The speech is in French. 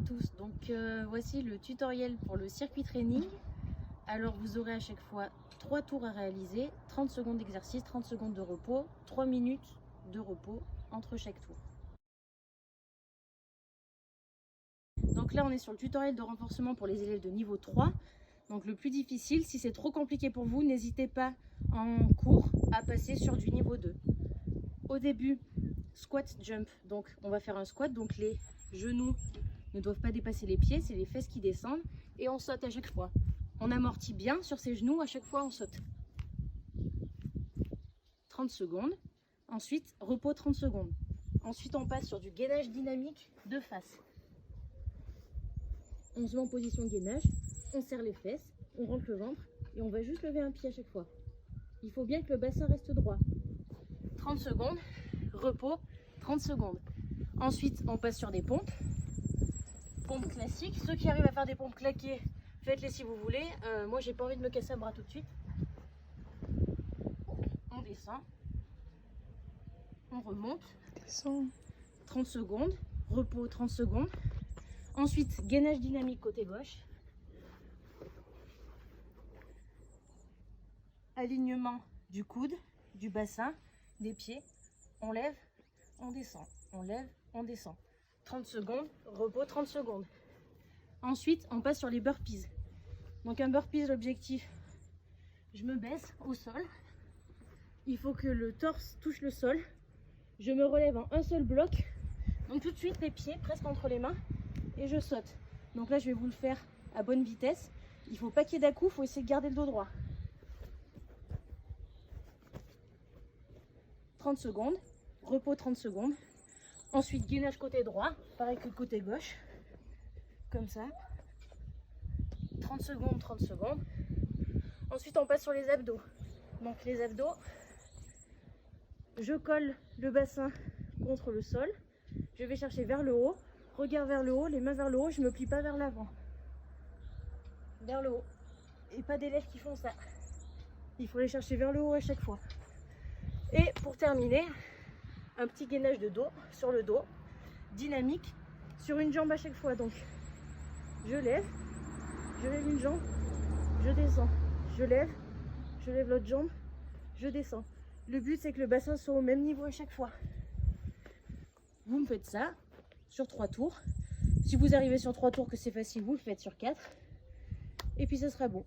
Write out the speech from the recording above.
tous, donc voici le tutoriel pour le circuit training. Alors vous aurez à chaque fois 3 tours à réaliser, 30 secondes d'exercice, 30 secondes de repos, 3 minutes de repos entre chaque tour. Donc là on est sur le tutoriel de renforcement pour les élèves de niveau 3. Donc le plus difficile, si c'est trop compliqué pour vous, n'hésitez pas en cours à passer sur du niveau 2. Au début, squat jump, donc on va faire un squat, donc les genoux ne doivent pas dépasser les pieds, c'est les fesses qui descendent et on saute à chaque fois. On amortit bien sur ses genoux, à chaque fois on saute. 30 secondes, ensuite repos 30 secondes. Ensuite on passe sur du gainage dynamique de face. On se met en position de gainage, on serre les fesses, on rentre le ventre et on va juste lever un pied à chaque fois. Il faut bien que le bassin reste droit. 30 secondes, repos 30 secondes. Ensuite on passe sur des pompes. Pompes classiques. Ceux qui arrivent à faire des pompes claquées, faites-les si vous voulez. Moi j'ai pas envie de me casser un bras tout de suite. On descend. On remonte. Descend. 30 secondes. Repos 30 secondes. Ensuite, gainage dynamique côté gauche. Alignement du coude, du bassin, des pieds. On lève, on descend. On lève, on descend. 30 secondes, repos 30 secondes. Ensuite, on passe sur les burpees. Donc un burpees, l'objectif, je me baisse au sol. Il faut que le torse touche le sol. Je me relève en un seul bloc. Donc tout de suite, les pieds presque entre les mains. Et je saute. Donc là, je vais vous le faire à bonne vitesse. Il ne faut pas qu'il y ait d'à-coups, il faut essayer de garder le dos droit. 30 secondes, repos 30 secondes. Ensuite, gainage côté droit, pareil que côté gauche. Comme ça. 30 secondes, 30 secondes. Ensuite, on passe sur les abdos. Donc les abdos, je colle le bassin contre le sol. Je vais chercher vers le haut. Regard vers le haut, les mains vers le haut, je ne me plie pas vers l'avant. Vers le haut. Et pas d'élèves qui font ça. Il faut les chercher vers le haut à chaque fois. Et pour terminer, un petit gainage de dos sur le dos, dynamique, sur une jambe à chaque fois. Donc, je lève une jambe, je descends. Je lève l'autre jambe, je descends. Le but, c'est que le bassin soit au même niveau à chaque fois. Vous me faites ça sur 3 tours. Si vous arrivez sur 3 tours que c'est facile, vous le faites sur 4. Et puis ce sera bon.